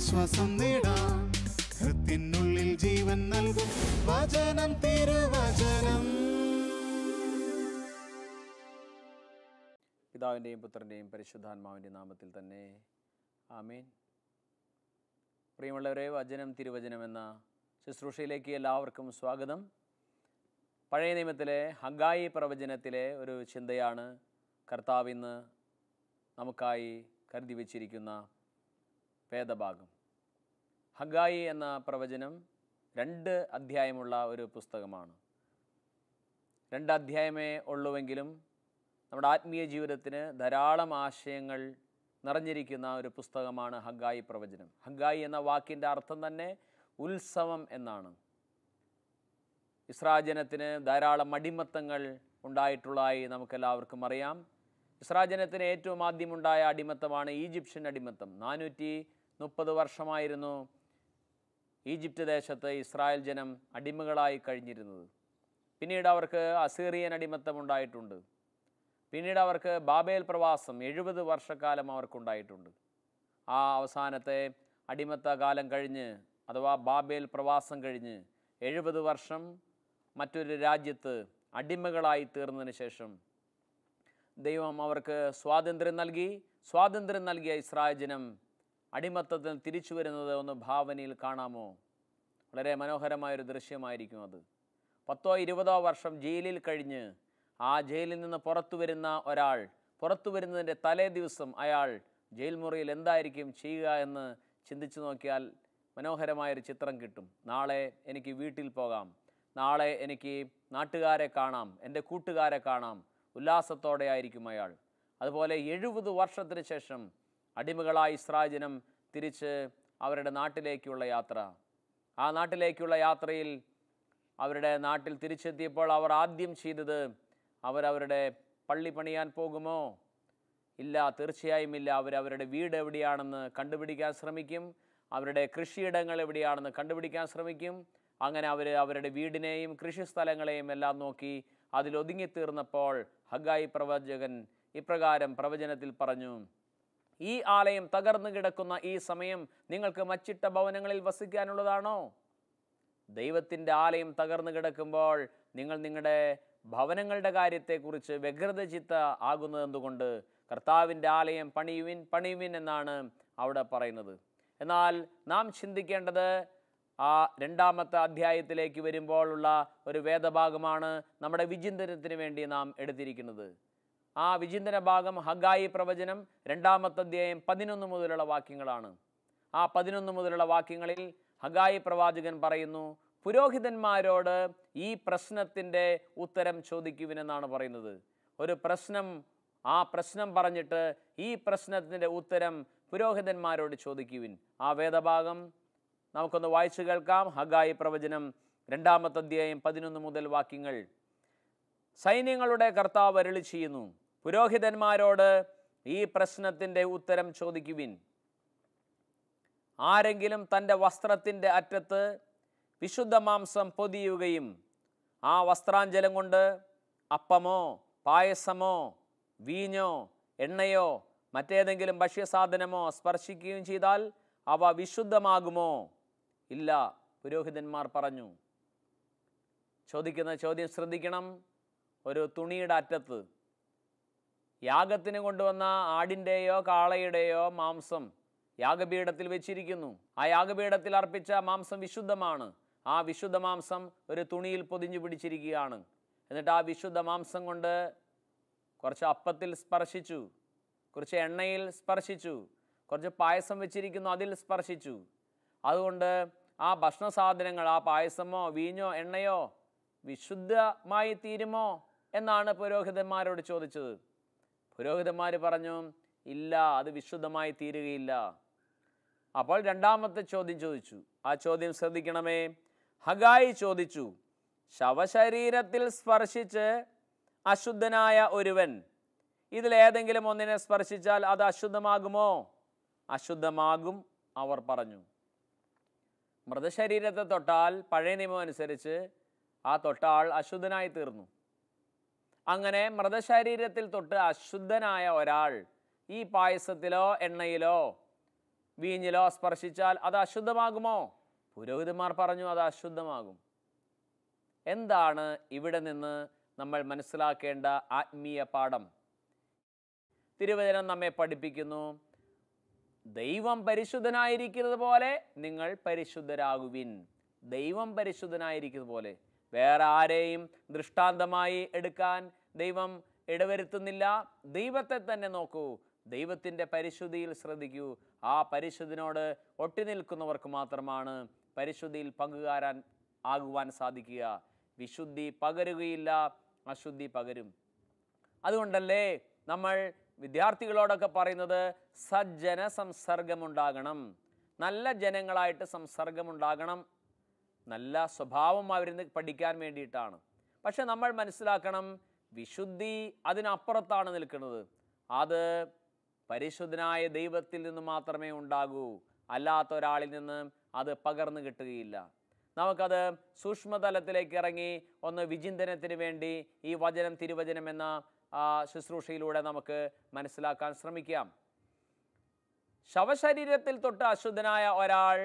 ആശ്വാസം നേടാം. ഹൃത്തിനുള്ളിൽ ജീവൻ നൽകും വചനം, തിരുവചനം. പിതാവിൻ്റെയും പുത്രൻ്റെയും പരിശുദ്ധാത്മാവിൻ്റെ നാമത്തിൽ തന്നെ ആമേൻ. പ്രിയമുള്ളവരെ, വചനം തിരുവചനം എന്ന ശുശ്രൂഷയിലേക്ക് എല്ലാവർക്കും സ്വാഗതം. പഴയ നിയമത്തിലെ ഹഗ്ഗായി പ്രവചനത്തിലെ ഒരു ചിന്തയാണ് കർത്താവ് ഇന്ന് നമുക്കായി കരുതി വച്ചിരിക്കുന്ന വേദഭാഗം. ഹഗ്ഗായി എന്ന പ്രവചനം 2 അധ്യായമുള്ള ഒരു പുസ്തകമാണ്. 2 അധ്യായമേ ഉള്ളുവെങ്കിലും നമ്മുടെ ആത്മീയ ജീവിതത്തിന് ധാരാളം ആശയങ്ങൾ നിറഞ്ഞിരിക്കുന്ന ഒരു പുസ്തകമാണ് ഹഗ്ഗായി പ്രവചനം. ഹഗ്ഗായി എന്ന വാക്കിൻ്റെ അർത്ഥം തന്നെ ഉത്സവം എന്നാണ്. ഇസ്രായേൽ ജനത്തിന് ധാരാളം അടിമത്തങ്ങൾ ഉണ്ടായിട്ടുള്ളതായി നമുക്കെല്ലാവർക്കും അറിയാം. ഇസ്രായേൽ ജനത്തിന് ഏറ്റവും ആദ്യമുണ്ടായ അടിമത്തമാണ് ഈജിപ്ഷ്യൻ അടിമത്തം. 430 വർഷമായിരുന്നു ഈജിപ്റ്റ് ദേശത്ത് ഇസ്രായേൽ ജനം അടിമകളായി കഴിഞ്ഞിരുന്നത്. പിന്നീട് അവർക്ക് അസീറിയൻ അടിമത്തം ഉണ്ടായിട്ടുണ്ട്. പിന്നീട് അവർക്ക് ബാബേൽ പ്രവാസം 70 വർഷക്കാലം അവർക്കുണ്ടായിട്ടുണ്ട്. ആ അവസാനത്തെ അടിമത്ത കാലം കഴിഞ്ഞ്, അഥവാ ബാബേൽ പ്രവാസം കഴിഞ്ഞ് 70 വർഷം മറ്റൊരു രാജ്യത്ത് അടിമകളായി തീർന്നതിന് ശേഷം ദൈവം അവർക്ക് സ്വാതന്ത്ര്യം നൽകി. സ്വാതന്ത്ര്യം നൽകിയ ഇസ്രായേൽ ജനം അടിമത്തത്തിൽ തിരിച്ചു വരുന്നത് ഒന്ന് ഭാവനയിൽ കാണാമോ? വളരെ മനോഹരമായൊരു ദൃശ്യമായിരിക്കും അത്. 10-20 വർഷം ജയിലിൽ കഴിഞ്ഞ് ആ ജയിലിൽ നിന്ന് പുറത്തു വരുന്ന ഒരാൾ, പുറത്തു വരുന്നതിൻ്റെ തലേ ദിവസം അയാൾ ജയിൽ മുറിയിൽ എന്തായിരിക്കും ചെയ്യുക എന്ന് ചിന്തിച്ചു നോക്കിയാൽ മനോഹരമായൊരു ചിത്രം കിട്ടും. നാളെ എനിക്ക് വീട്ടിൽ പോകാം, നാളെ എനിക്ക് നാട്ടുകാരെ കാണാം, എൻ്റെ കൂട്ടുകാരെ കാണാം, ഉല്ലാസത്തോടെ ആയിരിക്കും അയാൾ. അതുപോലെ 70 വർഷത്തിന് ശേഷം അടിമകളായി ഇസ്രായേൽ ജനം തിരിച്ച് അവരുടെ നാട്ടിലേക്കുള്ള യാത്ര. ആ നാട്ടിലേക്കുള്ള യാത്രയിൽ അവരുടെ നാട്ടിൽ തിരിച്ചെത്തിയപ്പോൾ അവർ ആദ്യം ചെയ്തത്, അവരവരുടെ പള്ളി പണിയാൻ പോകുമോ? ഇല്ല, തീർച്ചയായും ഇല്ല. അവരവരുടെ വീട് എവിടെയാണെന്ന് കണ്ടുപിടിക്കാൻ ശ്രമിക്കും. അവരുടെ കൃഷിയിടങ്ങൾ എവിടെയാണെന്ന് കണ്ടുപിടിക്കാൻ ശ്രമിക്കും. അങ്ങനെ അവരുടെ വീടിനെയും കൃഷിസ്ഥലങ്ങളെയും എല്ലാം നോക്കി അതിലൊതുങ്ങിത്തീർന്നപ്പോൾ ഹഗ്ഗായി പ്രവാചകൻ ഇപ്രകാരം പ്രവചനത്തിൽ പറഞ്ഞു: ഈ ആലയം തകർന്നു കിടക്കുന്ന ഈ സമയം നിങ്ങൾക്ക് മച്ചിട്ട ഭവനങ്ങളിൽ വസിക്കാനുള്ളതാണോ? ദൈവത്തിൻ്റെ ആലയം തകർന്നു കിടക്കുമ്പോൾ നിങ്ങൾ നിങ്ങളുടെ ഭവനങ്ങളുടെ കാര്യത്തെക്കുറിച്ച് വ്യഗ്രതചിത്ത ആകുന്നത് എന്തുകൊണ്ട്? കർത്താവിൻ്റെ ആലയം പണിയുവിൻ, പണിയുവിൻ എന്നാണ് അവിടെ പറയുന്നത്. എന്നാൽ നാം ചിന്തിക്കേണ്ടത് ആ 2-ാമത്തെ അധ്യായത്തിലേക്ക് വരുമ്പോഴുള്ള ഒരു വേദഭാഗമാണ് നമ്മുടെ വിചിന്തനത്തിന് വേണ്ടി നാം എടുത്തിരിക്കുന്നത്. ആ വിചിന്തന ഭാഗം ഹഗ്ഗായി പ്രവചനം 2-ാമത്തെ അധ്യായം 11 മുതലുള്ള വാക്യങ്ങളാണ്. ആ 11 മുതലുള്ള വാക്യങ്ങളിൽ ഹഗ്ഗായി പ്രവാചകൻ പറയുന്നു, പുരോഹിതന്മാരോട് ഈ പ്രശ്നത്തിൻ്റെ ഉത്തരം ചോദിക്കുവിനെന്നാണ് പറയുന്നത്. ഒരു പ്രശ്നം, ആ പ്രശ്നം പറഞ്ഞിട്ട് ഈ പ്രശ്നത്തിൻ്റെ ഉത്തരം പുരോഹിതന്മാരോട് ചോദിക്കുവിൻ. ആ വേദഭാഗം നമുക്കൊന്ന് വായിച്ചു കേൾക്കാം. ഹഗ്ഗായി പ്രവചനം 2-ാമത്തെ അധ്യായം 11 മുതൽ വാക്യങ്ങൾ. സൈന്യങ്ങളുടെ കർത്താവ് അരുളി ചെയ്യുന്നു, പുരോഹിതന്മാരോട് ഈ പ്രശ്നത്തിൻ്റെ ഉത്തരം ചോദിക്കുവിൻ. ആരെങ്കിലും തൻ്റെ വസ്ത്രത്തിൻ്റെ അറ്റത്ത് വിശുദ്ധ മാംസം പൊതിയുകയും ആ വസ്ത്രാഞ്ചലം കൊണ്ട് അപ്പമോ പായസമോ വീഞ്ഞോ എണ്ണയോ മറ്റേതെങ്കിലും ഭക്ഷ്യസാധനമോ സ്പർശിക്കുകയും ചെയ്താൽ അവ വിശുദ്ധമാകുമോ? ഇല്ല, പുരോഹിതന്മാർ പറഞ്ഞു. ചോദിക്കുന്ന ചോദ്യം ശ്രദ്ധിക്കണം. ഒരു തുണിയുടെ അറ്റത്ത് യാഗത്തിന് കൊണ്ടുവന്ന ആടിൻ്റെയോ കാളയുടെയോ മാംസം യാഗപീഠത്തിൽ വെച്ചിരിക്കുന്നു. ആ യാഗപീഠത്തിൽ അർപ്പിച്ച മാംസം വിശുദ്ധമാണ്. ആ വിശുദ്ധ മാംസം ഒരു തുണിയിൽ പൊതിഞ്ഞു പിടിച്ചിരിക്കുകയാണ്. എന്നിട്ട് ആ വിശുദ്ധ മാംസം കൊണ്ട് കുറച്ച് അപ്പത്തിൽ സ്പർശിച്ചു, കുറച്ച് എണ്ണയിൽ സ്പർശിച്ചു, കുറച്ച് പായസം വെച്ചിരിക്കുന്നു, അതിൽ സ്പർശിച്ചു. അതുകൊണ്ട് ആ ഭക്ഷണ സാധനങ്ങൾ, ആ പായസമോ വീഞ്ഞോ എണ്ണയോ വിശുദ്ധമായി തീരുമോ എന്നാണ് പുരോഹിതന്മാരോട് ചോദിച്ചത്. പുരോഹിതന്മാർ പറഞ്ഞു, ഇല്ല, അത് വിശുദ്ധമായി തീരുകയില്ല. അപ്പോൾ 2-ാമത്തെ ചോദ്യം ചോദിച്ചു. ആ ചോദ്യം ശ്രദ്ധിക്കണമേ. ഹഗ്ഗായി ചോദിച്ചു, ശവശരീരത്തിൽ സ്പർശിച്ച് അശുദ്ധനായ ഒരുവൻ ഇതിലേതെങ്കിലും ഒന്നിനെ സ്പർശിച്ചാൽ അത് അശുദ്ധമാകുമോ? അശുദ്ധമാകും, അവർ പറഞ്ഞു. മൃതശരീരത്തെ തൊട്ടാൽ പഴയ നിയമം അനുസരിച്ച് ആ തൊട്ടാൾ അശുദ്ധനായി തീർന്നു. അങ്ങനെ മൃതശരീരത്തിൽ തൊട്ട് അശുദ്ധനായ ഒരാൾ ഈ പായസത്തിലോ എണ്ണയിലോ വീഞ്ഞിലോ സ്പർശിച്ചാൽ അത് അശുദ്ധമാകുമോ? പുരോഹിതന്മാർ പറഞ്ഞു അത് അശുദ്ധമാകും. എന്താണ് ഇവിടെ നിന്ന് നമ്മൾ മനസ്സിലാക്കേണ്ട ആത്മീയ പാഠം? തിരുവചനം നമ്മെ പഠിപ്പിക്കുന്നു, ദൈവം പരിശുദ്ധനായിരിക്കുന്നത് പോലെ നിങ്ങൾ പരിശുദ്ധരാകുവിൻ. ദൈവം പരിശുദ്ധനായിരിക്കുന്നത് പോലെ. വേറെ ആരെയും ദൃഷ്ടാന്തമായി എടുക്കാൻ ദൈവം ഇടവരുത്തുന്നില്ല. ദൈവത്തെ തന്നെ നോക്കൂ, ദൈവത്തിൻ്റെ പരിശുദ്ധിയിൽ ശ്രദ്ധിക്കൂ. ആ പരിശുദ്ധനോട് ഒട്ടി നിൽക്കുന്നവർക്ക് മാത്രമാണ് പരിശുദ്ധിയിൽ പങ്കുകാരാൻ ആകുവാൻ സാധിക്കുക. വിശുദ്ധി പകരുകയില്ല, അശുദ്ധി പകരും. അതുകൊണ്ടല്ലേ നമ്മൾ വിദ്യാർത്ഥികളോടൊക്കെ പറയുന്നത് സജ്ജന സംസർഗമുണ്ടാകണം, നല്ല ജനങ്ങളായിട്ട് സംസർഗമുണ്ടാകണം. നല്ല സ്വഭാവം അവരിന്ന് പഠിക്കാൻ വേണ്ടിയിട്ടാണ്. പക്ഷെ നമ്മൾ മനസ്സിലാക്കണം, വിശുദ്ധി അതിനപ്പുറത്താണ് നിൽക്കുന്നത്. അത് പരിശുദ്ധനായ ദൈവത്തിൽ നിന്ന് മാത്രമേ ഉണ്ടാകൂ, അല്ലാത്ത ഒരാളിൽ നിന്ന് അത് പകർന്നു കിട്ടുകയില്ല. നമുക്കത് സൂക്ഷ്മതലത്തിലേക്ക് ഇറങ്ങി ഒന്ന് വിചിന്തനത്തിന് വേണ്ടി ഈ വചനം തിരുവചനം എന്ന ശുശ്രൂഷയിലൂടെ നമുക്ക് മനസ്സിലാക്കാൻ ശ്രമിക്കാം. ശവശരീരത്തിൽ തൊട്ട് അശുദ്ധനായ ഒരാൾ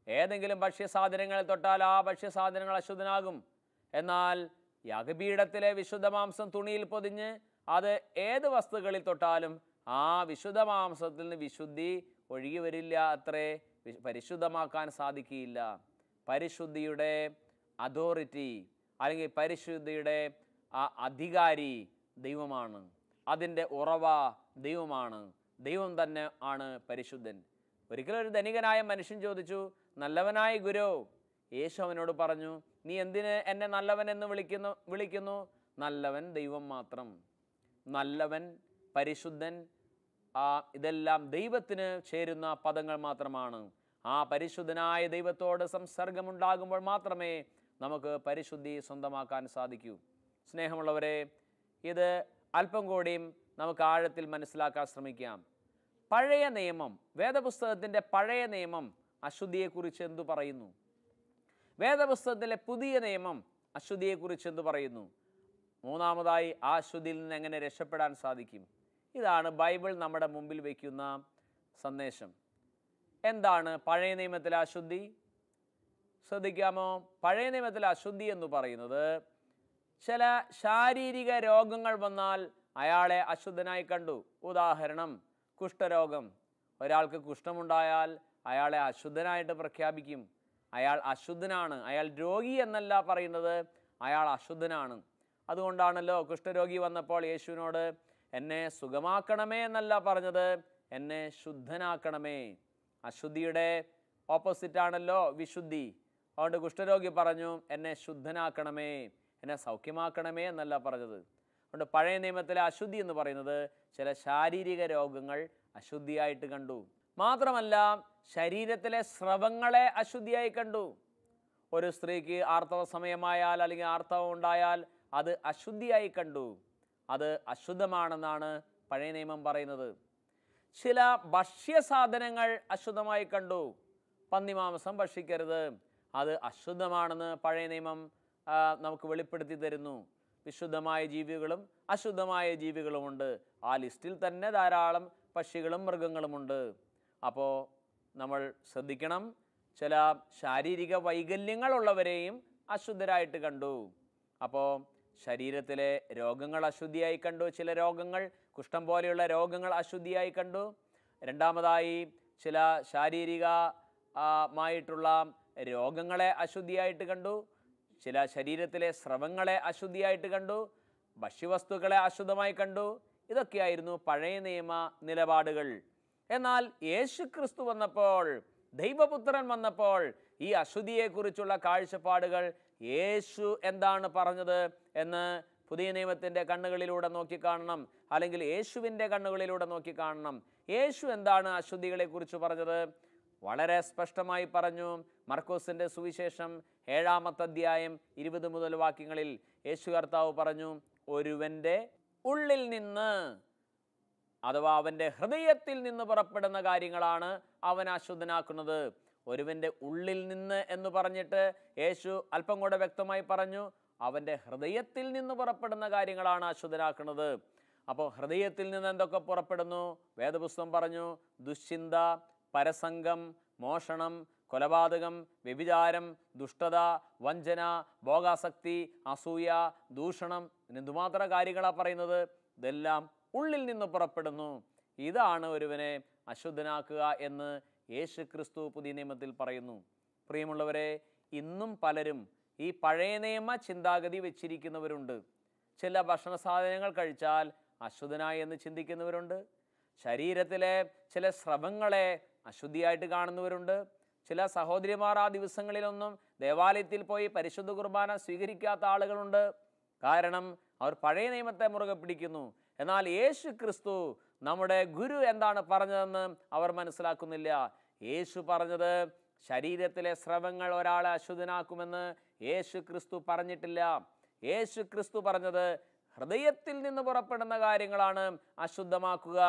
ഏതെങ്കിലും ഭക്ഷ്യസാധനങ്ങളിൽ തൊട്ടാൽ ആ ഭക്ഷ്യസാധനങ്ങൾ അശുദ്ധനാകും. എന്നാൽ യാഗപീഠത്തിലെ വിശുദ്ധ മാംസം തുണിയിൽ പൊതിഞ്ഞ് അത് ഏത് വസ്തുക്കളിൽ തൊട്ടാലും ആ വിശുദ്ധ മാംസത്തിൽ നിന്ന് വിശുദ്ധി ഒഴുകി വരില്ല, അത്രേ, പരിശുദ്ധമാക്കാൻ സാധിക്കുകയില്ല. പരിശുദ്ധിയുടെ അതോറിറ്റി അല്ലെങ്കിൽ പരിശുദ്ധിയുടെ അധികാരി ദൈവമാണ്. അതിൻ്റെ ഉറവ ദൈവമാണ്. ദൈവം തന്നെ ആണ് പരിശുദ്ധൻ. ഒരിക്കലും ഒരു ധനികനായ മനുഷ്യൻ ചോദിച്ചു, നല്ലവനായ ഗുരു, യേശു അവനോട് പറഞ്ഞു, നീ എന്തിന് എന്നെ നല്ലവൻ എന്ന് വിളിക്കുന്നു? നല്ലവൻ ദൈവം മാത്രം. നല്ലവൻ, പരിശുദ്ധൻ, ഇതെല്ലാം ദൈവത്തിന് ചേരുന്ന പദങ്ങൾ മാത്രമാണ്. ആ പരിശുദ്ധനായ ദൈവത്തോട് സംസർഗമുണ്ടാകുമ്പോൾ മാത്രമേ നമുക്ക് പരിശുദ്ധി സ്വന്തമാക്കാൻ സാധിക്കൂ. സ്നേഹമുള്ളവരെ, ഇത് അല്പം കൂടിയും നമുക്ക് ആഴത്തിൽ മനസ്സിലാക്കാൻ ശ്രമിക്കാം. പഴയ നിയമം, വേദപുസ്തകത്തിൻ്റെ പഴയ നിയമം അശുദ്ധിയെക്കുറിച്ച് എന്തു പറയുന്നു? വേദപുസ്തകത്തിലെ പുതിയ നിയമം അശുദ്ധിയെക്കുറിച്ച് എന്തു പറയുന്നു? മൂന്നാമതായി ആ അശുദ്ധിയിൽ നിന്ന് എങ്ങനെ രക്ഷപ്പെടാൻ സാധിക്കും? ഇതാണ് ബൈബിൾ നമ്മുടെ മുമ്പിൽ വയ്ക്കുന്ന സന്ദേശം. എന്താണ് പഴയ നിയമത്തിലെ അശുദ്ധി? ശ്രദ്ധിക്കാമോ? പഴയ നിയമത്തിലെ അശുദ്ധി എന്ന് പറയുന്നത് ചില ശാരീരിക രോഗങ്ങൾ വന്നാൽ അയാളെ അശുദ്ധനായി കണ്ടു. ഉദാഹരണം, കുഷ്ഠരോഗം. ഒരാൾക്ക് കുഷ്ഠമുണ്ടായാൽ അയാളെ അശുദ്ധനായിട്ട് പ്രഖ്യാപിക്കും. അയാൾ അശുദ്ധനാണ്, അയാൾ രോഗി എന്നല്ല പറയുന്നത്, അയാൾ അശുദ്ധനാണ്. അതുകൊണ്ടാണല്ലോ കുഷ്ഠരോഗി വന്നപ്പോൾ യേശുവിനോട് എന്നെ സുഖമാക്കണമേ എന്നല്ല പറഞ്ഞത്, എന്നെ ശുദ്ധനാക്കണമേ. അശുദ്ധിയുടെ ഓപ്പോസിറ്റാണല്ലോ വിശുദ്ധി. അതുകൊണ്ട് കുഷ്ഠരോഗി പറഞ്ഞു എന്നെ ശുദ്ധനാക്കണമേ, എന്നെ സൗഖ്യമാക്കണമേ എന്നല്ല പറഞ്ഞത്. അതുകൊണ്ട് പഴയ നിയമത്തിലെ അശുദ്ധി എന്ന് പറയുന്നത് ചില ശാരീരിക രോഗങ്ങൾ അശുദ്ധിയായിട്ട് കണ്ടു. മാത്രമല്ല ശരീരത്തിലെ സ്രവങ്ങളെ അശുദ്ധിയായി കണ്ടു. ഒരു സ്ത്രീക്ക് ആർത്തവ സമയമായാൽ അല്ലെങ്കിൽ ആർത്തവം ഉണ്ടായാൽ അത് അശുദ്ധിയായി കണ്ടു. അത് അശുദ്ധമാണെന്നാണ് പഴയ നിയമം പറയുന്നത്. ചില ഭക്ഷ്യസാധനങ്ങൾ അശുദ്ധമായി കണ്ടു. പന്നിമാംസം ഭക്ഷിക്കരുത്, അത് അശുദ്ധമാണെന്ന് പഴയ നിയമം നമുക്ക് വെളിപ്പെടുത്തി തരുന്നു. വിശുദ്ധമായ ജീവികളും അശുദ്ധമായ ജീവികളുമുണ്ട്. ആ ലിസ്റ്റിൽ തന്നെ ധാരാളം പക്ഷികളും മൃഗങ്ങളുമുണ്ട്. അപ്പോൾ നമ്മൾ ശ്രദ്ധിക്കണം, ചില ശാരീരിക വൈകല്യങ്ങളുള്ളവരെയും അശുദ്ധരായിട്ട് കണ്ടു. അപ്പോൾ ശരീരത്തിലെ രോഗങ്ങൾ അശുദ്ധിയായി കണ്ടു. ചില രോഗങ്ങൾ, കുഷ്ഠം പോലെയുള്ള രോഗങ്ങൾ അശുദ്ധിയായി കണ്ടു. രണ്ടാമതായി ചില ശാരീരികമായിട്ടുള്ള രോഗങ്ങളെ അശുദ്ധിയായിട്ട് കണ്ടു. ചില ശരീരത്തിലെ സ്രവങ്ങളെ അശുദ്ധിയായിട്ട് കണ്ടു. ഭക്ഷ്യവസ്തുക്കളെ അശുദ്ധമായി കണ്ടു. ഇതൊക്കെയായിരുന്നു പഴയ നിയമ നിലപാടുകൾ. എന്നാൽ യേശു ക്രിസ്തു വന്നപ്പോൾ, ദൈവപുത്രൻ വന്നപ്പോൾ ഈ അശുദ്ധിയെക്കുറിച്ചുള്ള കാഴ്ചപ്പാടുകൾ യേശു എന്താണ് പറഞ്ഞത് എന്ന് പുതിയ നിയമത്തിൻ്റെ കണ്ണുകളിലൂടെ നോക്കിക്കാണണം, അല്ലെങ്കിൽ യേശുവിൻ്റെ കണ്ണുകളിലൂടെ നോക്കിക്കാണണം. യേശു എന്താണ് അശുദ്ധികളെക്കുറിച്ച് പറഞ്ഞത്? വളരെ സ്പഷ്ടമായി പറഞ്ഞു. മർക്കോസിൻ്റെ സുവിശേഷം 7-ാമത്തെ അധ്യായം 20 മുതൽ വാക്യങ്ങളിൽ യേശു കർത്താവ് പറഞ്ഞു, ഒരുവൻ്റെ ഉള്ളിൽ നിന്ന്, അഥവാ അവൻ്റെ ഹൃദയത്തിൽ നിന്ന് പുറപ്പെടുന്ന കാര്യങ്ങളാണ് അവൻ അശുദ്ധനാക്കുന്നത്. ഒരുവൻ്റെ ഉള്ളിൽ നിന്ന് എന്ന് പറഞ്ഞിട്ട് യേശു അല്പം കൂടെ വ്യക്തമായി പറഞ്ഞു, അവൻ്റെ ഹൃദയത്തിൽ നിന്ന് പുറപ്പെടുന്ന കാര്യങ്ങളാണ് അശുദ്ധനാക്കുന്നത്. അപ്പോൾ ഹൃദയത്തിൽ നിന്ന് എന്തൊക്കെ പുറപ്പെടുന്നു? വേദപുസ്തകം പറഞ്ഞു, ദുശ്ചിന്ത, പരസംഗം, മോഷണം, കൊലപാതകം, വ്യഭിചാരം, ദുഷ്ടത, വഞ്ചന, ഭോഗാസക്തി, അസൂയ, ദൂഷണം, എന്തുമാത്രം കാര്യങ്ങളാണ് പറയുന്നത്. ഇതെല്ലാം ഉള്ളിൽ നിന്ന് പുറപ്പെടുന്നു. ഇതാണ് ഒരുവനെ അശുദ്ധനാക്കുക എന്ന് യേശു ക്രിസ്തു പുതിയ നിയമത്തിൽ പറയുന്നു. പ്രിയമുള്ളവരെ, ഇന്നും പലരും ഈ പഴയ നിയമ ചിന്താഗതി വെച്ചിരിക്കുന്നവരുണ്ട്. ചില ഭക്ഷണ സാധനങ്ങൾ കഴിച്ചാൽ അശുദ്ധനായി എന്ന് ചിന്തിക്കുന്നവരുണ്ട്. ശരീരത്തിലെ ചില സ്രവങ്ങളെ അശുദ്ധിയായിട്ട് കാണുന്നവരുണ്ട്. ചില സഹോദരിമാർ ആ ദിവസങ്ങളിലൊന്നും ദേവാലയത്തിൽ പോയി പരിശുദ്ധ കുർബാന സ്വീകരിക്കാത്ത ആളുകളുണ്ട്. കാരണം അവർ പഴയ നിയമത്തെ മുറുകെ പിടിക്കുന്നു. എന്നാൽ യേശു ക്രിസ്തു നമ്മുടെ ഗുരു എന്താണ് പറഞ്ഞതെന്ന് അവർ മനസ്സിലാക്കുന്നില്ല. യേശു പറഞ്ഞത് ശരീരത്തിലെ സ്രവങ്ങൾ ഒരാളെ അശുദ്ധനാക്കുമെന്ന് യേശു ക്രിസ്തു പറഞ്ഞിട്ടില്ല. യേശു ക്രിസ്തു പറഞ്ഞത് ഹൃദയത്തിൽ നിന്ന് പുറപ്പെടുന്ന കാര്യങ്ങളാണ് അശുദ്ധമാക്കുക.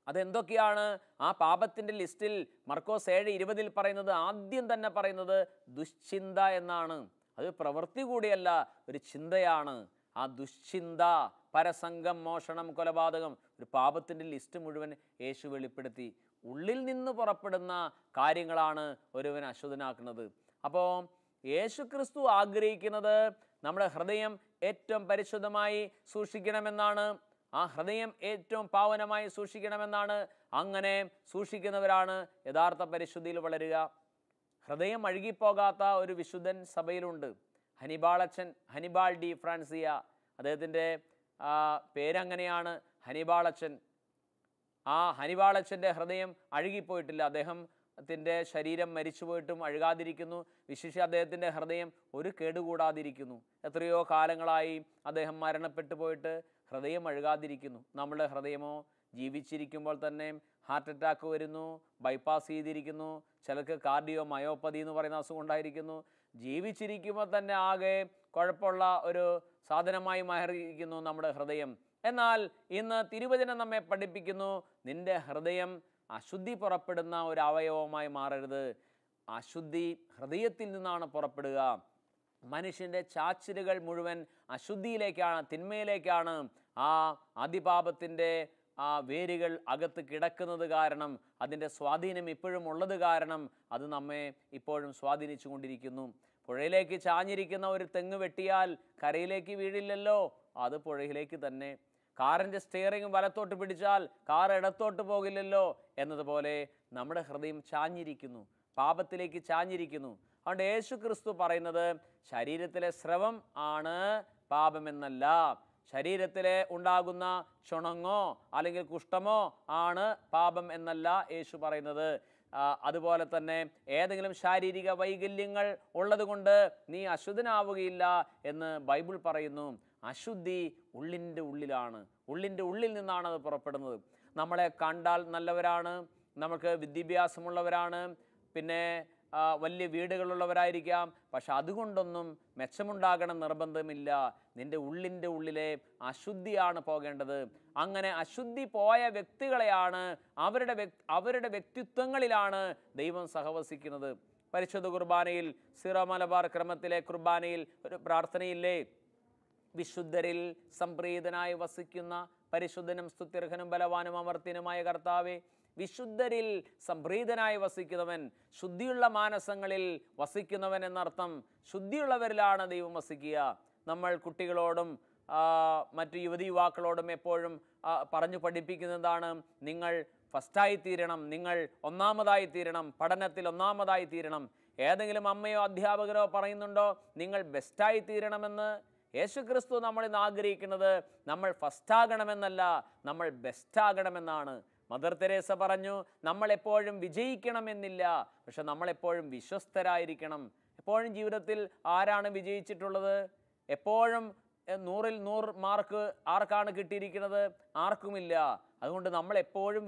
അതെന്തൊക്കെയാണ്? ആ പാപത്തിൻ്റെ ലിസ്റ്റിൽ മർക്കോസ് 7:20 പറയുന്നത്, ആദ്യം തന്നെ പറയുന്നത് ദുശ്ചിന്ത എന്നാണ്. അത് പ്രവൃത്തി കൂടിയല്ല, ഒരു ചിന്തയാണ്. ആ ദുശ്ചിന്ത, പരസംഗം, മോഷണം, കൊലപാതകം, ഒരു പാപത്തിൻ്റെ ലിസ്റ്റ് മുഴുവൻ യേശു വെളിപ്പെടുത്തി. ഉള്ളിൽ നിന്ന് പുറപ്പെടുന്ന കാര്യങ്ങളാണ് ഒരുവൻ അശുദ്ധനാക്കുന്നത്. അപ്പോൾ യേശു ക്രിസ്തു ആഗ്രഹിക്കുന്നത് നമ്മുടെ ഹൃദയം ഏറ്റവും പരിശുദ്ധമായി സൂക്ഷിക്കണമെന്നാണ്. ആ ഹൃദയം ഏറ്റവും പാവനമായി സൂക്ഷിക്കണമെന്നാണ്. അങ്ങനെ സൂക്ഷിക്കുന്നവരാണ് യഥാർത്ഥ പരിശുദ്ധിയിൽ വളരുക. ഹൃദയം അഴുകിപ്പോകാത്ത ഒരു വിശുദ്ധൻ സഭയിലുണ്ട്. ഹനിബാളച്ചൻ, ഹനിബാൾ ഡി ഫ്രാൻസിയ. അദ്ദേഹത്തിൻ്റെ പേരങ്ങനെയാണ്, ഹനിബാളച്ചൻ. ആ ഹനിബാളച്ചൻ്റെ ഹൃദയം അഴുകിപ്പോയിട്ടില്ല. അദ്ദേഹത്തിൻ്റെ ശരീരം മരിച്ചു പോയിട്ടും അഴുകാതിരിക്കുന്നു. വിശേഷിച്ച് അദ്ദേഹത്തിൻ്റെ ഹൃദയം ഒരു കേടുകൂടാതിരിക്കുന്നു. എത്രയോ കാലങ്ങളായി അദ്ദേഹം മരണപ്പെട്ടു പോയിട്ട് ഹൃദയം അഴുകാതിരിക്കുന്നു. നമ്മുടെ ഹൃദയമോ ജീവിച്ചിരിക്കുമ്പോൾ തന്നെ ഹാർട്ട് അറ്റാക്ക് വരുന്നു, ബൈപ്പാസ് ചെയ്തിരിക്കുന്നു, ചിലർക്ക് കാർഡിയോ മയോപ്പതി എന്ന് പറയുന്ന അസുഖം ഉണ്ടായിരിക്കുന്നു. ജീവിച്ചിരിക്കുമ്പോൾ തന്നെ ആകെ കുഴപ്പമുള്ള ഒരു സാധനമായി മാറിയിരിക്കുന്നു നമ്മുടെ ഹൃദയം. എന്നാൽ ഇന്ന് തിരുവചനം നമ്മെ പഠിപ്പിക്കുന്നു, നിന്റെ ഹൃദയം അശുദ്ധി പുറപ്പെടുന്ന ഒരു അവയവമായി മാറരുത്. അശുദ്ധി ഹൃദയത്തിൽ നിന്നാണ് പുറപ്പെടുക. മനുഷ്യൻ്റെ ചാച്ചിലുകൾ മുഴുവൻ അശുദ്ധിയിലേക്കാണ്, തിന്മയിലേക്കാണ്. ആ അതിപാപത്തിൻ്റെ ആ വേരുകൾ അകത്ത് കിടക്കുന്നത് കാരണം, അതിൻ്റെ സ്വാധീനം ഇപ്പോഴും ഉള്ളത് കാരണം അത് നമ്മെ ഇപ്പോഴും സ്വാധീനിച്ചു കൊണ്ടിരിക്കുന്നു. പുഴയിലേക്ക് ചാഞ്ഞിരിക്കുന്ന ഒരു തെങ്ങ് വെട്ടിയാൽ കരയിലേക്ക് വീഴില്ലല്ലോ, അത് പുഴയിലേക്ക് തന്നെ. കാറിൻ്റെ സ്റ്റിയറിംഗ് വലത്തോട്ട് പിടിച്ചാൽ കാർ ഇടത്തോട്ട് പോകില്ലല്ലോ എന്നതുപോലെ നമ്മുടെ ഹൃദയം ചാഞ്ഞിരിക്കുന്നു, പാപത്തിലേക്ക് ചാഞ്ഞിരിക്കുന്നു. അതുകൊണ്ട് യേശു ക്രിസ്തു പറയുന്നത് ശരീരത്തിലെ സ്രവം ആണ് പാപമെന്നല്ല. ശരീരത്തിലെ ഉണ്ടാകുന്ന ചുണങ്ങോ അല്ലെങ്കിൽ കുഷ്ഠമോ ആണ് പാപം എന്നല്ല യേശു പറയുന്നത്. അതുപോലെ തന്നെ ഏതെങ്കിലും ശാരീരിക വൈകല്യങ്ങൾ ഉള്ളത് കൊണ്ട് നീ അശുദ്ധനാവുകയില്ല എന്ന് ബൈബിൾ പറയുന്നു. അശുദ്ധി ഉള്ളിൻ്റെ ഉള്ളിലാണ്, ഉള്ളിൻ്റെ ഉള്ളിൽ നിന്നാണ് അത് പുറപ്പെടുന്നത്. നമ്മളെ കണ്ടാൽ നല്ലവരാണ്, നമുക്ക് വിദ്യാഭ്യാസമുള്ളവരാണ്, പിന്നെ വലിയ വീടുകളുള്ളവരായിരിക്കാം, പക്ഷെ അതുകൊണ്ടൊന്നും മെച്ചമുണ്ടാകണം നിർബന്ധമില്ല. നിൻ്റെ ഉള്ളിൻ്റെ ഉള്ളിലെ അശുദ്ധിയാണ് പോകേണ്ടത്. അങ്ങനെ അശുദ്ധി പോയ വ്യക്തികളെയാണ്, അവരുടെ വ്യക്തിത്വങ്ങളിലാണ് ദൈവം സഹവസിക്കുന്നത്. പരിശുദ്ധ കുർബാനയിൽ, സിറോ മലബാർ ക്രമത്തിലെ കുർബാനയിൽ ഒരു പ്രാർത്ഥനയില്ലേ? വിശുദ്ധരിൽ സംപ്രീതനായി വസിക്കുന്ന പരിശുദ്ധനും സ്തുത്യർഹനും ബലവാനും അമർത്യനുമായ കർത്താവേ, വിശുദ്ധരിൽ സംപ്രീതനായി വസിക്കുന്നവൻ, ശുദ്ധിയുള്ള മാനസങ്ങളിൽ വസിക്കുന്നവൻ എന്നർത്ഥം. ശുദ്ധിയുള്ളവരിലാണ് ദൈവം വസിക്കുക. നമ്മൾ കുട്ടികളോടും മറ്റു യുവതി യുവാക്കളോടും എപ്പോഴും പറഞ്ഞു പഠിപ്പിക്കുന്നതാണ്, നിങ്ങൾ ഫസ്റ്റായി തീരണം, നിങ്ങൾ ഒന്നാമതായി തീരണം, പഠനത്തിൽ ഒന്നാമതായി തീരണം. ഏതെങ്കിലും അമ്മയോ അധ്യാപകരോ പറയുന്നുണ്ടോ നിങ്ങൾ ബെസ്റ്റായി തീരണമെന്ന്? യേശു ക്രിസ്തു നമ്മളിന്ന് ആഗ്രഹിക്കുന്നത് നമ്മൾ ഫസ്റ്റാകണമെന്നല്ല, നമ്മൾ ബെസ്റ്റാകണമെന്നാണ്. മദർ തെരേസ പറഞ്ഞു, നമ്മളെപ്പോഴും വിജയിക്കണമെന്നില്ല, പക്ഷെ നമ്മളെപ്പോഴും വിശ്വസ്തരായിരിക്കണം. എപ്പോഴും ജീവിതത്തിൽ ആരാണ് വിജയിച്ചിട്ടുള്ളത്? എപ്പോഴും 100-ൽ 100 മാർക്ക് ആർക്കാണ് കിട്ടിയിരിക്കുന്നത്? ആർക്കുമില്ല. അതുകൊണ്ട് നമ്മളെപ്പോഴും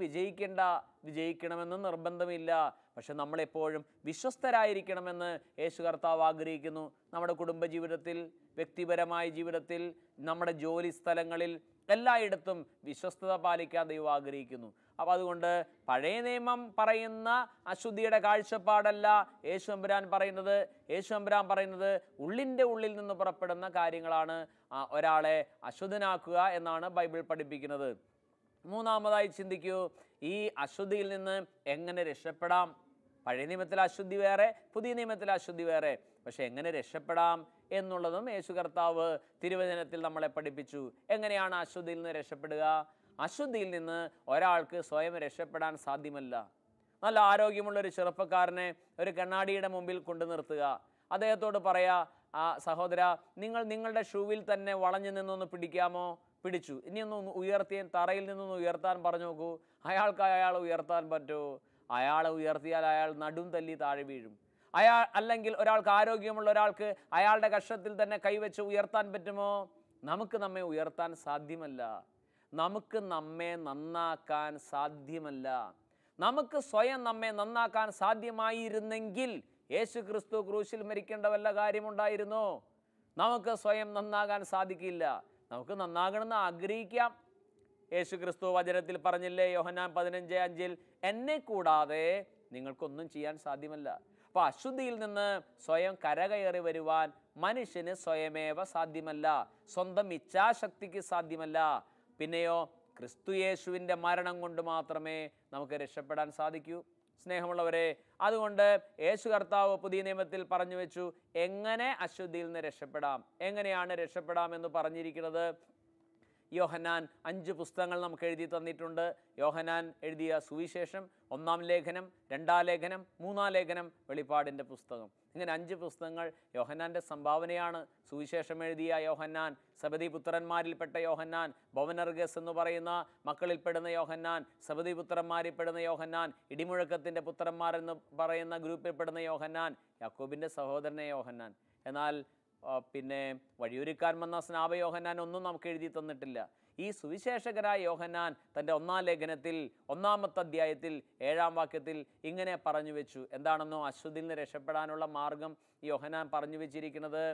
വിജയിക്കണമെന്ന് നിർബന്ധമില്ല, പക്ഷെ നമ്മളെപ്പോഴും വിശ്വസ്തരായിരിക്കണമെന്ന് യേശു കർത്താവ് ആഗ്രഹിക്കുന്നു. നമ്മുടെ കുടുംബജീവിതത്തിൽ, വ്യക്തിപരമായ ജീവിതത്തിൽ, നമ്മുടെ ജോലി സ്ഥലങ്ങളിൽ എല്ലായിടത്തും വിശ്വസ്തത പാലിക്കാൻ ദൈവം ആഗ്രഹിക്കുന്നു. അപ്പോൾ അതുകൊണ്ട് പഴയ നിയമം പറയുന്ന അശുദ്ധിയുടെ കാഴ്ചപ്പാടല്ല യേശു തമ്പുരാൻ പറയുന്നത്. യേശു തമ്പുരാൻ പറയുന്നത് ഉള്ളിൻ്റെ ഉള്ളിൽ നിന്ന് പുറപ്പെടുന്ന കാര്യങ്ങളാണ് ഒരാളെ അശുദ്ധനാക്കുക എന്നാണ് ബൈബിൾ പഠിപ്പിക്കുന്നത്. മൂന്നാമതായി ചിന്തിക്കൂ, ഈ അശുദ്ധിയിൽ നിന്ന് എങ്ങനെ രക്ഷപ്പെടാം? പഴയ നിയമത്തിലെ അശുദ്ധി വേറെ, പുതിയ നിയമത്തിലെ അശുദ്ധി വേറെ. പക്ഷെ എങ്ങനെ രക്ഷപ്പെടാം എന്നുള്ളതും യേശു കർത്താവ് തിരുവചനത്തിൽ നമ്മളെ പഠിപ്പിച്ചു. എങ്ങനെയാണ് അശുദ്ധിയിൽ നിന്ന് രക്ഷപ്പെടുക? അശുദ്ധിയിൽ നിന്ന് ഒരാൾക്ക് സ്വയം രക്ഷപ്പെടാൻ സാധ്യമല്ല. നല്ല ആരോഗ്യമുള്ളൊരു ചെറുപ്പക്കാരനെ ഒരു കണ്ണാടിയുടെ മുമ്പിൽ കൊണ്ടു നിർത്തുക. അദ്ദേഹത്തോട് പറയാ, സഹോദര, നിങ്ങൾ നിങ്ങളുടെ ഷൂവിൽ തന്നെ വളഞ്ഞു നിന്നൊന്ന് പിടിക്കാമോ? പിടിച്ചു. ഇനിയൊന്ന് ഉയർത്തിയ തറയിൽ നിന്നൊന്ന് ഉയർത്താൻ പറഞ്ഞു നോക്കൂ. അയാൾ ഉയർത്താൻ പറ്റുമോ? അയാളെ ഉയർത്തിയാൽ അയാൾ നടും തല്ലി താഴെ വീഴും. അല്ലെങ്കിൽ ഒരാൾക്ക് ആരോഗ്യമുള്ള ഒരാൾക്ക് അയാളുടെ കക്ഷത്തിൽ തന്നെ കൈവച്ച് ഉയർത്താൻ പറ്റുമോ? നമുക്ക് നമ്മെ ഉയർത്താൻ സാധ്യമല്ല. നമുക്ക് നമ്മെ നന്നാക്കാൻ സാധ്യമല്ല. നമുക്ക് സ്വയം നമ്മെ നന്നാക്കാൻ സാധ്യമായിരുന്നെങ്കിൽ യേശു ക്രിസ്തു ക്രൂശിൽ മരിക്കേണ്ട വല്ല കാര്യമുണ്ടായിരുന്നോ? നമുക്ക് സ്വയം നന്നാകാൻ സാധിക്കില്ല. നമുക്ക് നന്നാകണമെന്ന് ആഗ്രഹിക്കാം. യേശു ക്രിസ്തു വചനത്തിൽ പറഞ്ഞില്ലേ, യോഹന്നാൻ 15:5, എന്നെ കൂടാതെ നിങ്ങൾക്കൊന്നും ചെയ്യാൻ സാധ്യമല്ല. അപ്പോൾ അശുദ്ധിയിൽ നിന്ന് സ്വയം കരകയറി വരുവാൻ മനുഷ്യന് സ്വയമേവ സാധ്യമല്ല. സ്വന്തം ഇച്ഛാശക്തിക്ക് സാധ്യമല്ല. പിന്നെയോ ക്രിസ്തു യേശുവിൻ്റെ മരണം കൊണ്ട് മാത്രമേ നമുക്ക് രക്ഷപ്പെടാൻ സാധിക്കൂ. സ്നേഹമുള്ളവരെ, അതുകൊണ്ട് യേശു കർത്താവ് പുതിയ നിയമത്തിൽ പറഞ്ഞു വെച്ചു എങ്ങനെ അശുദ്ധിയിൽ നിന്ന് രക്ഷപ്പെടാം. എങ്ങനെയാണ് രക്ഷപ്പെടാം എന്ന് പറഞ്ഞിരിക്കുന്നത്? യോഹന്നാൻ 5 പുസ്തകങ്ങൾ നമുക്ക് എഴുതി തന്നിട്ടുണ്ട്. യോഹന്നാൻ എഴുതിയ സുവിശേഷം, 1-ാം ലേഖനം, 2-ാം ലേഖനം, 3-ാം ലേഖനം, വെളിപ്പാടിൻ്റെ പുസ്തകം. ഇങ്ങനെ 5 പുസ്തകങ്ങൾ യോഹന്നാൻ്റെ സംഭാവനയാണ്. സുവിശേഷം എഴുതിയ യോഹന്നാൻ, സബദി പുത്രന്മാരിൽപ്പെട്ട യോഹന്നാൻ, ബൊവനർഗസ് എന്ന് പറയുന്ന മക്കളിൽപ്പെടുന്ന യോഹന്നാൻ, സബദി പുത്രന്മാരിൽപ്പെടുന്ന യോഹന്നാൻ, ഇടിമുഴക്കത്തിൻ്റെ പുത്രന്മാരെന്ന് പറയുന്ന ഗ്രൂപ്പിൽപ്പെടുന്ന യോഹന്നാൻ, യാക്കോബിൻ്റെ സഹോദരനെ യോഹന്നാൻ. എന്നാൽ പിന്നെ വഴിയൊരുക്കാൻ വന്ന സ്നാപ യോഹന്നാൻ ഒന്നും നമുക്ക് എഴുതി തന്നിട്ടില്ല. ഈ സുവിശേഷകരായ യോഹന്നാൻ തൻ്റെ 1-ാം ലേഖനത്തിൽ 1-ാമത്തെ അധ്യായത്തിൽ 7-ാം വാക്യത്തിൽ ഇങ്ങനെ പറഞ്ഞു വെച്ചു. എന്താണെന്നോ? അശുദ്ധിയിൽ നിന്ന് രക്ഷപ്പെടാനുള്ള മാർഗം യോഹന്നാൻ പറഞ്ഞു വെച്ചിരിക്കുന്നത്.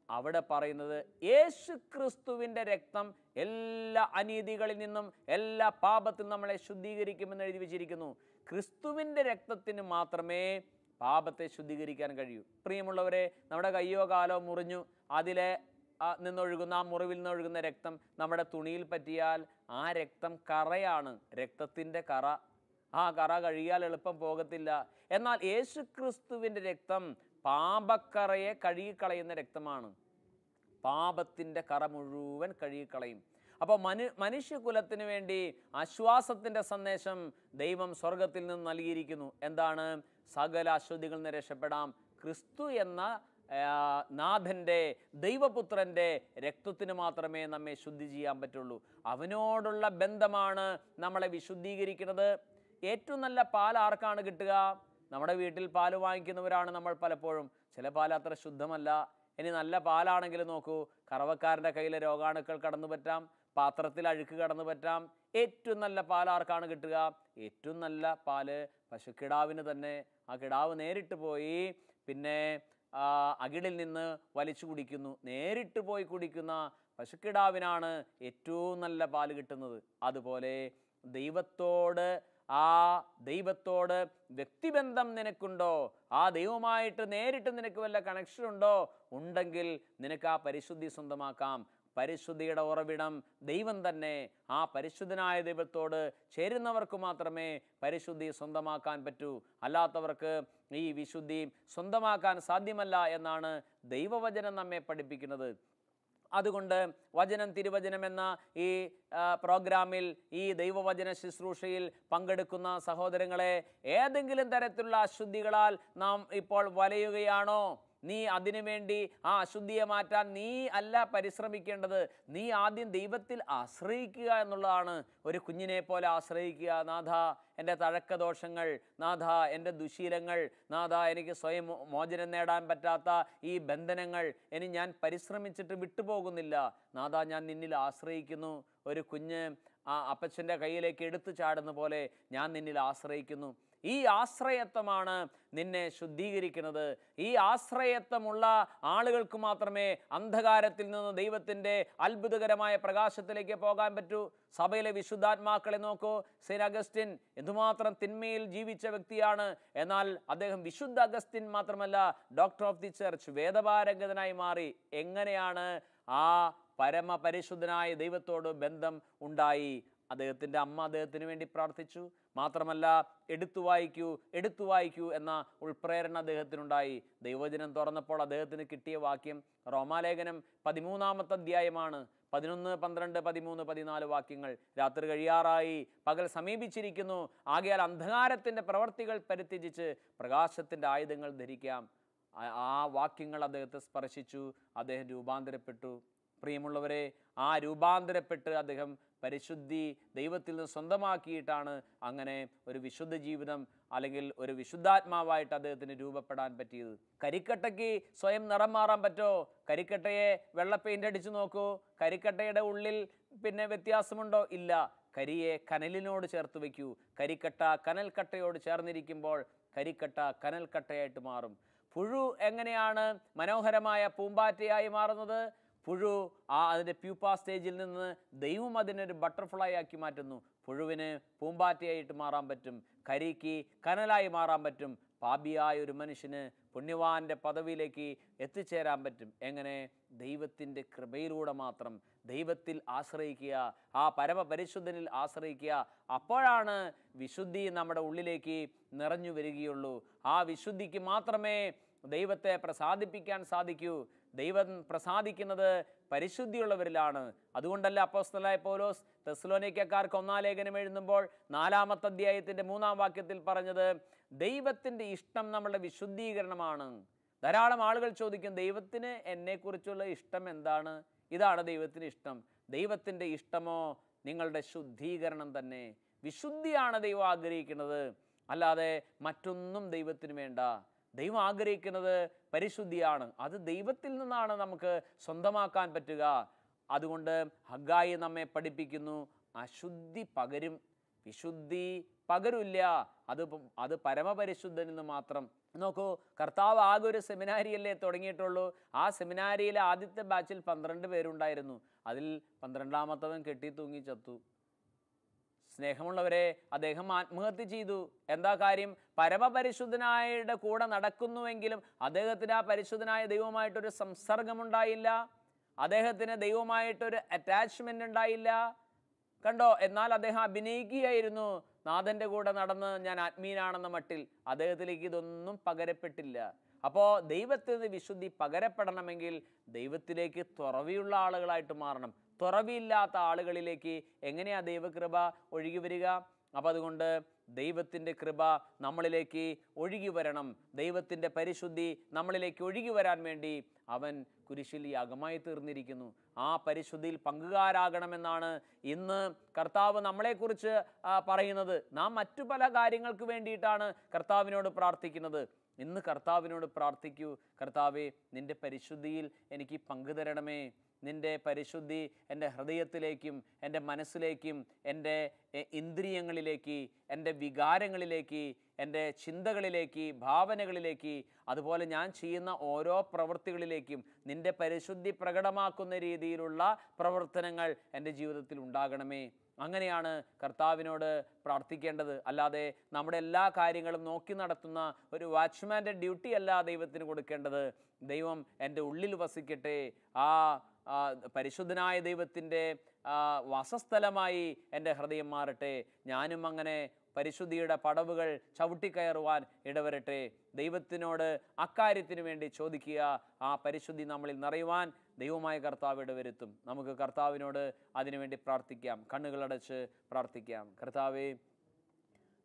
അവിടെ പറയുന്നത്, യേശു ക്രിസ്തുവിൻ്റെ രക്തം എല്ലാ അനീതികളിൽ നിന്നും എല്ലാ പാപത്തിൽ നമ്മളെ ശുദ്ധീകരിക്കുമെന്ന് എഴുതി വെച്ചിരിക്കുന്നു. ക്രിസ്തുവിൻ്റെ രക്തത്തിന് മാത്രമേ പാപത്തെ ശുദ്ധീകരിക്കാൻ കഴിയൂ. പ്രിയമുള്ളവരെ, നമ്മുടെ കയ്യോ കാലോ മുറിഞ്ഞു, അതിലെ നിന്നൊഴുകുന്ന ആ മുറിവിൽ നിന്നൊഴുകുന്ന രക്തം നമ്മുടെ തുണിയിൽ പറ്റിയാൽ ആ രക്തം കറയാണ്, രക്തത്തിൻ്റെ കറ. ആ കറ കഴുകിയാൽ എളുപ്പം പോകത്തില്ല. എന്നാൽ യേശു ക്രിസ്തുവിൻ്റെ രക്തം പാപക്കറയെ കഴുകിക്കളയുന്ന രക്തമാണ്. പാപത്തിൻ്റെ കറ മുഴുവൻ കഴുകിക്കളയും. അപ്പോൾ മനുഷ്യകുലത്തിന് വേണ്ടി ആശ്വാസത്തിൻ്റെ സന്ദേശം ദൈവം സ്വർഗത്തിൽ നിന്ന് നൽകിയിരിക്കുന്നു. എന്താണ്? സകല അശുദ്ധികളിൽ നിന്ന് രക്ഷപ്പെടാം. ക്രിസ്തു എന്ന നാഥൻ്റെ, ദൈവപുത്രൻ്റെ രക്തത്തിന് മാത്രമേ നമ്മെ ശുദ്ധി ചെയ്യാൻ പറ്റുള്ളൂ. അവനോടുള്ള ബന്ധമാണ് നമ്മളെ വിശുദ്ധീകരിക്കുന്നത്. ഏറ്റവും നല്ല പാൽ ആർക്കാണ് കിട്ടുക? നമ്മുടെ വീട്ടിൽ പാൽ വാങ്ങിക്കുന്നവരാണ് നമ്മൾ പലപ്പോഴും. ചില പാൽ അത്ര ശുദ്ധമല്ല. ഇനി നല്ല പാലാണെങ്കിൽ നോക്കൂ, കറവക്കാരൻ്റെ കയ്യിലെ രോഗാണുക്കൾ കടന്നു പറ്റാം, പാത്രത്തിൽ അഴുക്ക് കടന്നു പറ്റാം. ഏറ്റവും നല്ല പാൽ ആർക്കാണ് കിട്ടുക? ഏറ്റവും നല്ല പാല് പശുക്കിടാവിന് തന്നെ. ആ കിടാവ് നേരിട്ട് പോയി പിന്നെ അകിടിൽ നിന്ന് വലിച്ചു കുടിക്കുന്നു. നേരിട്ട് പോയി കുടിക്കുന്ന പശുക്കിടാവിനാണ് ഏറ്റവും നല്ല പാല് കിട്ടുന്നത്. അതുപോലെ ദൈവത്തോട് വ്യക്തിബന്ധം നിനക്കുണ്ടോ? ആ ദൈവമായിട്ട് നേരിട്ട് നിനക്ക് വല്ല കണക്ഷൻ ഉണ്ടോ? ഉണ്ടെങ്കിൽ നിനക്ക് ആ പരിശുദ്ധി സ്വന്തമാക്കാം. പരിശുദ്ധിയുടെ ഉറവിടം ദൈവം തന്നെ. ആ പരിശുദ്ധനായ ദൈവത്തോട് ചേരുന്നവർക്ക് മാത്രമേ പരിശുദ്ധി സ്വന്തമാക്കാൻ പറ്റൂ. അല്ലാത്തവർക്ക് ഈ വിശുദ്ധി സ്വന്തമാക്കാൻ സാധ്യമല്ല എന്നാണ് ദൈവവചനം നമ്മെ പഠിപ്പിക്കുന്നത്. അതുകൊണ്ട് വചനം തിരുവചനം എന്ന ഈ പ്രോഗ്രാമിൽ, ഈ ദൈവവചന ശുശ്രൂഷയിൽ പങ്കെടുക്കുന്ന സഹോദരങ്ങളെ, ഏതെങ്കിലും തരത്തിലുള്ള അശുദ്ധികളാൽ നാം ഇപ്പോൾ വലയുകയാണോ? നീ അതിനുവേണ്ടി ആ അശുദ്ധിയെ മാറ്റാൻ നീ അല്ല പരിശ്രമിക്കേണ്ടത്. നീ ആദ്യം ദൈവത്തിൽ ആശ്രയിക്കുക എന്നുള്ളതാണ്. ഒരു കുഞ്ഞിനെ പോലെ ആശ്രയിക്കുക. നാഥ, എൻ്റെ തഴക്കദോഷങ്ങൾ, നാഥ എൻ്റെ ദുശീലങ്ങൾ, നാഥ എനിക്ക് സ്വയം മോചനം നേടാൻ പറ്റാത്ത ഈ ബന്ധനങ്ങൾ ഇനി ഞാൻ പരിശ്രമിച്ചിട്ട് വിട്ടുപോകുന്നില്ല. നാഥ, ഞാൻ നിന്നിൽ ആശ്രയിക്കുന്നു. ഒരു കുഞ്ഞ് ആ അപ്പച്ചൻ്റെ കയ്യിലേക്ക് എടുത്തു ചാടുന്ന പോലെ ഞാൻ നിന്നിൽ ആശ്രയിക്കുന്നു. ഈ ആശ്രയത്വമാണ് നിന്നെ ശുദ്ധീകരിക്കുന്നത്. ഈ ആശ്രയത്വമുള്ള ആളുകൾക്ക് മാത്രമേ അന്ധകാരത്തിൽ നിന്ന് ദൈവത്തിൻ്റെ അത്ഭുതകരമായ പ്രകാശത്തിലേക്ക് പോകാൻ പറ്റൂ. സഭയിലെ വിശുദ്ധാത്മാക്കളെ നോക്കൂ. സെയിന്റ് അഗസ്റ്റിൻ എന്തുമാത്രം തിന്മയിൽ ജീവിച്ച വ്യക്തിയാണ്. എന്നാൽ അദ്ദേഹം വിശുദ്ധ അഗസ്റ്റിൻ മാത്രമല്ല, ഡോക്ടർ ഓഫ് ദി ചർച്ച്, വേദപാരംഗതനായി മാറി. എങ്ങനെയാണ്? ആ പരമപരിശുദ്ധനായ ദൈവത്തോട് ബന്ധം ഉണ്ടായി. അദ്ദേഹത്തിൻ്റെ അമ്മ അദ്ദേഹത്തിന് വേണ്ടി പ്രാർത്ഥിച്ചു. മാത്രമല്ല എടുത്തു വായിക്കൂ എന്ന ഉൾപ്രേരണ അദ്ദേഹത്തിനുണ്ടായി. ദൈവവചനം തുറന്നപ്പോൾ അദ്ദേഹത്തിന് കിട്ടിയ വാക്യം റോമാലേഖനം 13-ാമത്തെ അധ്യായമാണ്. 11, 12, 13, 14 വാക്യങ്ങൾ. രാത്രി കഴിയാറായി, പകൽ സമീപിച്ചിരിക്കുന്നു, ആകയാൽ അന്ധകാരത്തിൻ്റെ പ്രവർത്തികൾ പരിത്യജിച്ച് പ്രകാശത്തിൻ്റെ ആയുധങ്ങൾ ധരിക്കാം. ആ വാക്യങ്ങൾ അദ്ദേഹത്തെ സ്പർശിച്ചു. അദ്ദേഹം രൂപാന്തരപ്പെട്ടു. പ്രിയമുള്ളവരെ, ആ രൂപാന്തരപ്പെട്ട് അദ്ദേഹം പരിശുദ്ധി ദൈവത്തിൽ നിന്ന് സ്വന്തമാക്കിയിട്ടാണ് അങ്ങനെ ഒരു വിശുദ്ധ ജീവിതം അല്ലെങ്കിൽ ഒരു വിശുദ്ധാത്മാവായിട്ട് അദ്ദേഹത്തിന് രൂപപ്പെടാൻ പറ്റിയത്. കരിക്കട്ടയ്ക്ക് സ്വയം നിറം മാറാൻ പറ്റുമോ? കരിക്കട്ടയെ വെള്ള പെയിൻ്റ് അടിച്ചു നോക്കൂ. കരിക്കട്ടയുടെ ഉള്ളിൽ പിന്നെ വ്യത്യാസമുണ്ടോ? ഇല്ല. കരിയെ കനലിനോട് ചേർത്ത് വയ്ക്കൂ. കരിക്കട്ട കനൽക്കട്ടയോട് ചേർന്നിരിക്കുമ്പോൾ കരിക്കട്ട കനൽക്കട്ടയായിട്ട് മാറും. പുഴു എങ്ങനെയാണ് മനോഹരമായ പൂമ്പാറ്റയായി മാറുന്നത്? പുഴു അതിൻ്റെ പ്യൂപ്പ സ്റ്റേജിൽ നിന്ന് ദൈവം അതിനൊരു ബട്ടർഫ്ലൈ ആക്കി മാറ്റുന്നു. പുഴുവിന് പൂമ്പാറ്റയായിട്ട് മാറാൻ പറ്റും. കരിക്ക് കനലായി മാറാൻ പറ്റും. പാപിയായ ഒരു മനുഷ്യന് പുണ്യവാന്റെ പദവിയിലേക്ക് എത്തിച്ചേരാൻ പറ്റും. എങ്ങനെ? ദൈവത്തിൻ്റെ കൃപയിലൂടെ മാത്രം. ദൈവത്തിൽ ആശ്രയിക്കുക, ആ പരമപരിശുദ്ധനിൽ ആശ്രയിക്കുക. അപ്പോഴാണ് വിശുദ്ധി നമ്മുടെ ഉള്ളിലേക്ക് നിറഞ്ഞു വരികയുള്ളൂ. ആ വിശുദ്ധിക്ക് മാത്രമേ ദൈവത്തെ പ്രസാദിപ്പിക്കാൻ സാധിക്കൂ. ദൈവം പ്രസാദിക്കുന്നത് പരിശുദ്ധിയുള്ളവരിലാണ്. അതുകൊണ്ടല്ല അപ്പോസ്തലനായ പൗലോസ് തെസ്സലോനിക്കക്കാർക്ക് 1-ാം ലേഖനം എഴുതുമ്പോൾ 4-ാമത്തെ അധ്യായത്തിൻ്റെ 3-ാം വാക്യത്തിൽ പറഞ്ഞത് ദൈവത്തിൻ്റെ ഇഷ്ടം നമ്മളുടെ വിശുദ്ധീകരണമാണ്. ധാരാളം ആളുകൾ ചോദിക്കും, ദൈവത്തിന് എന്നെക്കുറിച്ചുള്ള ഇഷ്ടം എന്താണ്? ഇതാണ് ദൈവത്തിന് ഇഷ്ടം. ദൈവത്തിൻ്റെ ഇഷ്ടമോ നിങ്ങളുടെ ശുദ്ധീകരണം തന്നെ. വിശുദ്ധിയാണ് ദൈവം ആഗ്രഹിക്കുന്നത്, അല്ലാതെ മറ്റൊന്നും ദൈവത്തിന് വേണ്ട. ദൈവം ആഗ്രഹിക്കുന്നത് പരിശുദ്ധിയാണ്. അത് ദൈവത്തിൽ നിന്നാണ് നമുക്ക് സ്വന്തമാക്കാൻ പറ്റുക. അതുകൊണ്ട് ഹഗ്ഗായി നമ്മെ പഠിപ്പിക്കുന്നു, അശുദ്ധി പകരും, വിശുദ്ധി പകരില്ല. അത് പരമപരിശുദ്ധനിൽ നിന്ന് മാത്രം. നോക്കൂ, കർത്താവ് ആകെ ഒരു സെമിനാരിയല്ലേ തുടങ്ങിയിട്ടുള്ളൂ. ആ സെമിനാരിയിലെ ആദ്യത്തെ ബാച്ചിൽ 12 പേരുണ്ടായിരുന്നു. അതിൽ 12-ാമത്തവൻ കെട്ടി തൂങ്ങി ചത്തു. സ്നേഹമുള്ളവരെ, അദ്ദേഹം ആത്മഹത്യ ചെയ്തു. എന്താ കാര്യം? പരമപരിശുദ്ധനായുടെ കൂടെ നടക്കുന്നുവെങ്കിലും അദ്ദേഹത്തിന് ആ പരിശുദ്ധനായ ദൈവമായിട്ടൊരു സംസർഗമുണ്ടായില്ല. അദ്ദേഹത്തിന് ദൈവമായിട്ടൊരു അറ്റാച്ച്മെൻ്റ് ഉണ്ടായില്ല. കണ്ടോ? എന്നാൽ അദ്ദേഹം അഭിനയിക്കുകയായിരുന്നു. നാഥൻ്റെ കൂടെ നടന്ന് ഞാൻ ആത്മീയനാണെന്ന മട്ടിൽ അദ്ദേഹത്തിലേക്ക് ഇതൊന്നും പകരപ്പെട്ടില്ല. അപ്പോൾ ദൈവത്തിൽ നിന്ന് വിശുദ്ധി പകരപ്പെടണമെങ്കിൽ ദൈവത്തിലേക്ക് തുറവിയുള്ള ആളുകളായിട്ട് മാറണം. തുറവിയില്ലാത്ത ആളുകളിലേക്ക് എങ്ങനെയാണ് ദൈവകൃപ ഒഴുകി വരിക? അപ്പം അതുകൊണ്ട് ദൈവത്തിൻ്റെ കൃപ നമ്മളിലേക്ക് ഒഴുകി വരണം. ദൈവത്തിൻ്റെ പരിശുദ്ധി നമ്മളിലേക്ക് ഒഴുകി വരാൻ വേണ്ടി അവൻ കുരിശിൽ യാഗമായി തീർന്നിരിക്കുന്നു. ആ പരിശുദ്ധിയിൽ പങ്കുകാരാകണമെന്നാണ് ഇന്ന് കർത്താവ് നമ്മളെക്കുറിച്ച് പറയുന്നത്. നാം മറ്റു പല കാര്യങ്ങൾക്ക് വേണ്ടിയിട്ടാണ് കർത്താവിനോട് പ്രാർത്ഥിക്കുന്നത്. ഇന്ന് കർത്താവിനോട് പ്രാർത്ഥിക്കൂ, കർത്താവേ, നിൻ്റെ പരിശുദ്ധിയിൽ എനിക്ക് പങ്കുതരണമേ. നിൻ്റെ പരിശുദ്ധി എൻ്റെ ഹൃദയത്തിലേക്കും എൻ്റെ മനസ്സിലേക്കും എൻ്റെ ഇന്ദ്രിയങ്ങളിലേക്ക്, എൻ്റെ വികാരങ്ങളിലേക്ക്, എൻ്റെ ചിന്തകളിലേക്ക്, ഭാവനകളിലേക്ക്, അതുപോലെ ഞാൻ ചെയ്യുന്ന ഓരോ പ്രവൃത്തികളിലേക്കും നിൻ്റെ പരിശുദ്ധി പ്രകടമാക്കുന്ന രീതിയിലുള്ള പ്രവർത്തനങ്ങൾ എൻ്റെ ജീവിതത്തിൽ ഉണ്ടാകണമേ. അങ്ങനെയാണ് കർത്താവിനോട് പ്രാർത്ഥിക്കേണ്ടത്. അല്ലാതെ നമ്മുടെ എല്ലാ കാര്യങ്ങളും നോക്കി നടത്തുന്ന ഒരു വാച്ച്മാൻ്റെ ഡ്യൂട്ടി അല്ല ദൈവത്തിന് കൊടുക്കേണ്ടത്. ദൈവം എൻ്റെ ഉള്ളിൽ വസിക്കട്ടെ. ആ പരിശുദ്ധനായ ദൈവത്തിൻ്റെ വാസസ്ഥലമായി എൻ്റെ ഹൃദയം മാറട്ടെ. ഞാനും അങ്ങനെ പരിശുദ്ധിയുടെ പടവുകൾ ചവിട്ടിക്കയറുവാൻ ഇടവരട്ടെ. ദൈവത്തിനോട് അക്കാര്യത്തിന് വേണ്ടി ചോദിക്കുക. ആ പരിശുദ്ധി നമ്മളിൽ നിറയുവാൻ ദൈവമായ കർത്താവ് ഇടവരുത്തും. നമുക്ക് കർത്താവിനോട് അതിനുവേണ്ടി പ്രാർത്ഥിക്കാം. കണ്ണുകളടച്ച് പ്രാർത്ഥിക്കാം. കർത്താവേ,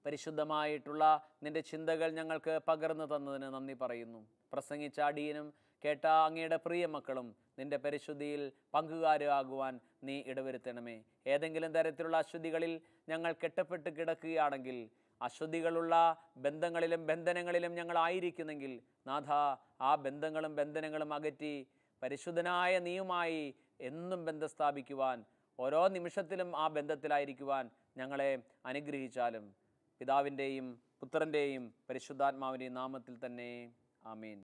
പരിശുദ്ധമായിട്ടുള്ള നിൻ്റെ ചിന്തകൾ ഞങ്ങൾക്ക് പകർന്നു തന്നതിന് നന്ദി പറയുന്നു. പ്രസംഗിച്ച അടിയനും കേട്ട അങ്ങയുടെ പ്രിയ മക്കളും നിൻ്റെ പരിശുദ്ധിയിൽ പങ്കുകാരാകുവാൻ നീ ഇടവരുത്തണമേ. ഏതെങ്കിലും തരത്തിലുള്ള അശുദ്ധികളിൽ ഞങ്ങൾ കെട്ടപ്പെട്ട് കിടക്കുകയാണെങ്കിൽ, അശുദ്ധികളുള്ള ബന്ധങ്ങളിലും ബന്ധനങ്ങളിലും ഞങ്ങളായിരിക്കുന്നെങ്കിൽ, നാഥ, ആ ബന്ധങ്ങളും ബന്ധനങ്ങളും അകറ്റി പരിശുദ്ധനായ നീയുമായി എന്നും ബന്ധം സ്ഥാപിക്കുവാൻ, ഓരോ നിമിഷത്തിലും ആ ബന്ധത്തിലായിരിക്കുവാൻ ഞങ്ങളെ അനുഗ്രഹിച്ചാലും. പിതാവിൻ്റെയും പുത്രൻ്റെയും പരിശുദ്ധാത്മാവിൻ്റെയും നാമത്തിൽ തന്നെ. ആമേൻ.